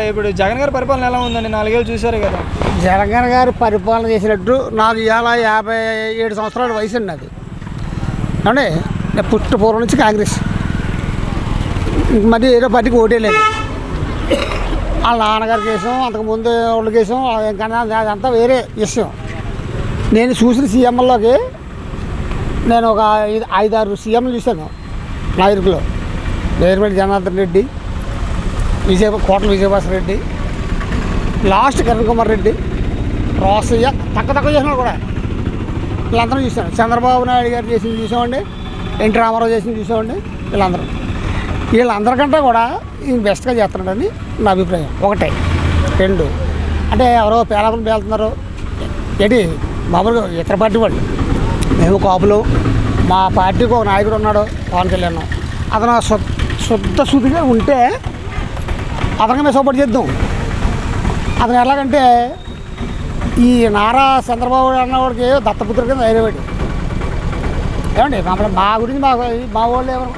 ఇప్పుడు జగన్ గారి పరిపాలన ఎలా ఉందండి? 4 ఏళ్ళు చూసారు కదా. జగన్ గారు పరిపాలన చేసినట్టు నాకు ఇవాళ 57 సంవత్సరాల వయసు అండి. అది అంటే నేను పూర్వం నుంచి కాంగ్రెస్, మరి ఏదో పార్టీకి ఓటే లేదు. వాళ్ళ నాన్నగారి కేసం, అంతకుముందు వాళ్ళ కేసం, అదంతా వేరే విషయం. నేను చూసిన సీఎంలోకి నేను ఒక 5-6 సీఎంలు చూశాను. నాయకులు నేర్మల్లి జనార్దన్ రెడ్డి, కోట్ల విజయభాస్కర్ రెడ్డి, లాస్ట్ కిరణ్ కుమార్ రెడ్డి, రోసయ్య, తక్కువ చేసినాడు కూడా. వీళ్ళందరూ చూశాను. చంద్రబాబు నాయుడు గారు చేసింది చూసామండి, ఎన్టీ రామారావు చేసింది చూసామండి. వీళ్ళందరికంటే కూడా ఈయన బెస్ట్గా చేస్తున్నాడని నా అభిప్రాయం. 1, 2 అంటే ఎవరో పేలాపలు పేలుతున్నారు ఏంటి మామూలుగా ఇతర పార్టీ వాళ్ళు. మేము కాపులు, మా పార్టీకి ఒక నాయకుడు ఉన్నాడు పవన్ కళ్యాణ్. అతను శుద్ధ శుద్ధిగా ఉంటే అతనికి మేము సపోర్ట్ చేద్దాం. అతను ఎలాగంటే ఈ నారా చంద్రబాబు అన్నవాడికి దత్తపుత్రుడి కింద ధైర్యపడి ఏమండి మా గురించి మా వాళ్ళు ఎవరు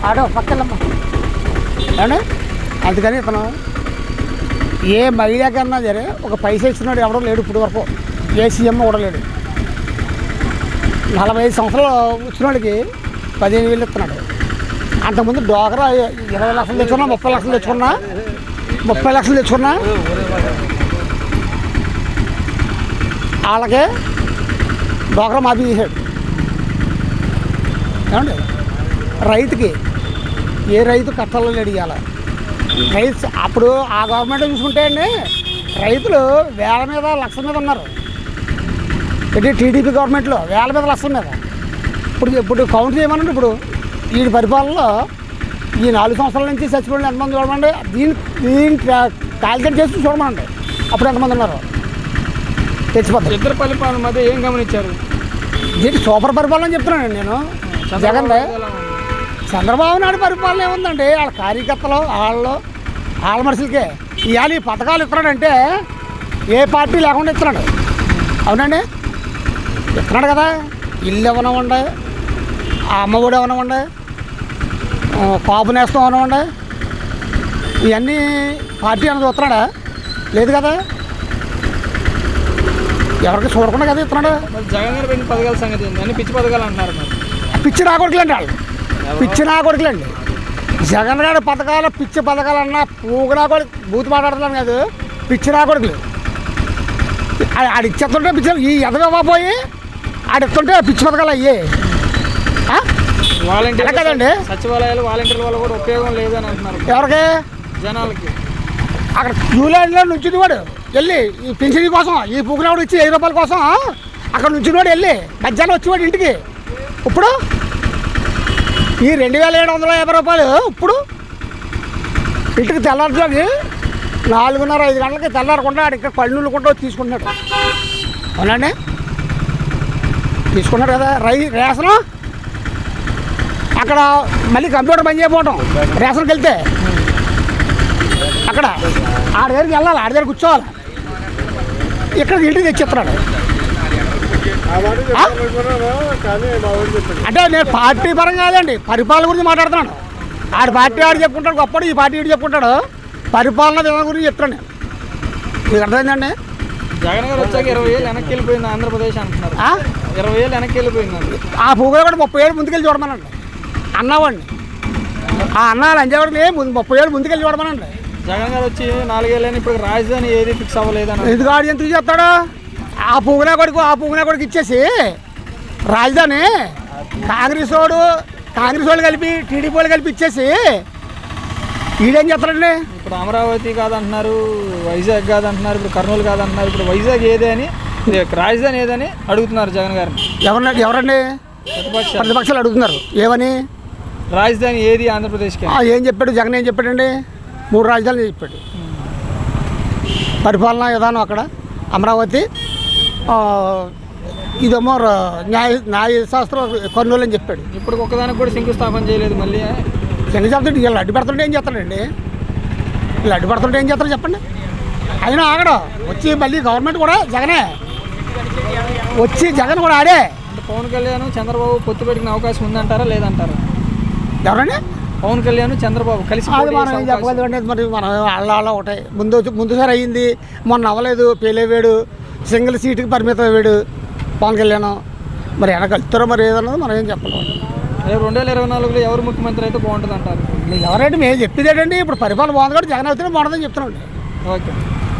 ఆడో పక్కలమ్మ ఏమండి. అందుకని ఇతను ఏ మహిళకన్నా సరే ఒక పైసా ఇచ్చినాడు ఎవడో లేడు ఇప్పుడు వరకు. ఏ సీఎం కూడా లేడు. 45 సంవత్సరాలు వచ్చిన వాడికి 15,000 ఇస్తున్నాడు. అంతకుముందు డోకరా 20 లక్షలు తెచ్చుకున్నా, 30 లక్షలు తెచ్చుకున్నా, 30 లక్షలు తెచ్చుకున్నా వాళ్ళకే డోకరా మాఫీ చేశాడు. ఏమండి రైతుకి ఏ రైతు కష్టాల్లో లేడు. ఇవాళ రైతు అప్పుడు ఆ గవర్నమెంట్ చూసుకుంటే అండి రైతులు వేల మీద లక్షల మీద ఉన్నారు. అంటే టీడీపీ గవర్నమెంట్లో వేల మీద లక్షల మీద. ఇప్పుడు కౌంట్ చేయమనండి. ఇప్పుడు ఈ పరిపాలనలో ఈ 4 సంవత్సరాల నుంచి చచ్చిపోయిన ఎంతమంది చూడమండి. దీన్ని క్యాల్కులేట్ చేసి చూడమనండి. అప్పుడు ఎంతమంది ఉన్నారు తెచ్చిపోతారు. ఇద్దరు పరిపాలన మధ్య ఏం గమనించారు? దీనికి సూపర్ పరిపాలన చెప్తున్నానండి నేను. జగన్ చంద్రబాబు నాయుడు పరిపాలన ఏముందండి, వాళ్ళ కార్యకర్తలు వాళ్ళ మనుషులకే ఇవాళ ఈ పథకాలు ఇస్తున్నాడంటే ఏ పార్టీ లేకుండా ఇస్తున్నాడు. అవునండి ఇస్తున్నాడు కదా. ఇల్లు ఇవ్వనివ్వండి, ఆ అమ్మఒడి ఇవ్వనివ్వండి, కాపు నేస్తం ఇవ్వనివ్వండి, ఇవన్నీ పార్టీ అన్నది చూస్తున్నాడా? లేదు కదా. ఎవరికి చూడకుండా కదా ఇస్తున్నాడు. జగన్ గారు పెట్టిన పథకాల సంగతి అన్ని పిచ్చి పథకాలు అంటున్నారు. పిచ్చి నాకొడుకులండి వాళ్ళు, పిచ్చి నాకొడుకులండి. జగన్ గారి పథకాలు పిచ్చి పథకాలు అన్నా పూగునా కూడా బూత్ మాట్లాడుతున్నాను కాదు. పిచ్చి నాకొడుకులు ఆడిచ్చేస్తుంటే పిచ్చి ఈ ఎదగపోయి ఆడిస్తుంటే పిచ్చి పథకాలు అయ్యే కదండి. సచివాలయాలు వాలంటీర్ల వల్ల కూడా ఉపయోగం లేదని అంటున్నారు. ఎవరికి? జనాలకి. అక్కడ న్యూలాండ్లో నుంచింది వాడు వెళ్ళి ఈ పెన్షన్ కోసం, ఈ పూగునాడు ఇచ్చి 1000 రూపాయల కోసం అక్కడ నుంచిన వాడు వెళ్ళి మధ్యాహ్నం వచ్చేవాడు ఇంటికి. ఇప్పుడు ఈ 2,750 రూపాయలు ఇప్పుడు ఇంటికి తెల్లారుజాకి 4:30-5 గంటలకి తెల్లారకుండా ఆడ ఇక్కడ పళ్ళుకుంటూ తీసుకుంటున్నాడు. అవునండి తీసుకున్నాడు కదా. రేషను అక్కడ మళ్ళీ కంప్యూటర్ బంద్ చేయకపోవటం. రేషన్కి వెళ్తే అక్కడ ఆడ దగ్గరికి వెళ్ళాలి, ఆడ దగ్గర కూర్చోవాలి. ఇక్కడ ఇంటికి తెచ్చిస్తున్నాడు. అంటే నేను పార్టీ పరంగా కాదండి, పరిపాలన గురించి మాట్లాడుతున్నాను. ఆడ పార్టీ ఆడు చెప్పుకుంటాడు గొప్పడు, ఈ పార్టీ ఇటు చెప్పుకుంటాడు. పరిపాలన విధానం గురించి చెప్తాను. మీకు అర్థమైందండి. జగన్ గారు వచ్చాక 20 ఏళ్ళు వెనక్కి వెళ్ళిపోయింది ఆంధ్రప్రదేశ్ అంటున్నారు. 20 ఏళ్ళు వెనక్కి వెళ్ళిపోయిందండి. ఆ పూగలు కూడా 30 ఏళ్ళు ముందుకెళ్ళి చూడమనండి అన్నావాడిని. ఆ అన్నాలు అంజేవాడిని 30 ఏళ్ళు ముందుకెళ్ళి చూడమనండి. జగన్ గారు వచ్చి 4 ఏళ్ళని ఇప్పుడు రాజధాని ఏది ఫిక్స్ అవ్వలేదని ఎందుకు ఆడు ఎందుకు చెప్తాడు? ఆ పూగునే కొడుకు ఇచ్చేసి రాజధాని కాంగ్రెస్ వాళ్ళు కలిపి టీడీపీ వాళ్ళు కలిపి ఇచ్చేసి ఈడేం చెప్తాడండి. ఇప్పుడు అమరావతి కాదంటున్నారు, వైజాగ్ కాదంటున్నారు, ఇప్పుడు కర్నూలు కాదంటున్నారు. ఇప్పుడు వైజాగ్ ఏదే అని, రాజధాని ఏదని అడుగుతున్నారు జగన్ గారిని. ఎవరండి? ప్రతిపక్షాలు అడుగుతున్నారు. ఏమని? రాజధాని ఏది ఆంధ్రప్రదేశ్కి ఏం చెప్పాడు జగన్? ఏం చెప్పాడండి? 3 రాజధానులు చెప్పాడు. పరిపాలనా విధానం అక్కడ అమరావతి, ఇదేమో న్యాయశాస్త్రం కర్నూలు అని చెప్పాడు. ఇప్పుడు ఒక్కదానికి కూడా శంకుస్థాపన చేయలేదు. మళ్ళీ శంకుస్థాపన వీళ్ళు అడ్డు పెడుతుంటే ఏం చేస్తాడండి? వీళ్ళు అడ్డు పెడుతుంటే ఏం చేస్తారు చెప్పండి. అయినా ఆగడు. వచ్చి మళ్ళీ గవర్నమెంట్ కూడా జగనే వచ్చి జగన్ కూడా ఆడే. పవన్ కళ్యాణ్ చంద్రబాబు పొత్తు పెట్టుకునే అవకాశం ఉందంటారా లేదంటారా? ఎవరండి? పవన్ కళ్యాణ్ చంద్రబాబు కలిసి అది పోటీ మనం చేసే ఏం అవకాశం. చెప్పగలం అంటే మరి మనం వాళ్ళ ఒకటే ముందుసారి అయ్యింది, మొన్న అవ్వలేదు, పేలేవాడు, సింగిల్ సీటుకి పరిమితం అయ్యాడు పవన్ కళ్యాణ్. మరి వెనక కలుస్తారో మరి ఏదన్నది మనం ఏం చెప్పలేము. 2024లో ఎవరు ముఖ్యమంత్రి అయితే బాగుంటుంది అంటారు? ఎవరైతే మేము చెప్పేదేటండి, ఇప్పుడు పరిపాలన బాగుంది కాబట్టి జగన్ అవుతేనే బాగుంటుందని చెప్తున్నాండి. ఓకే.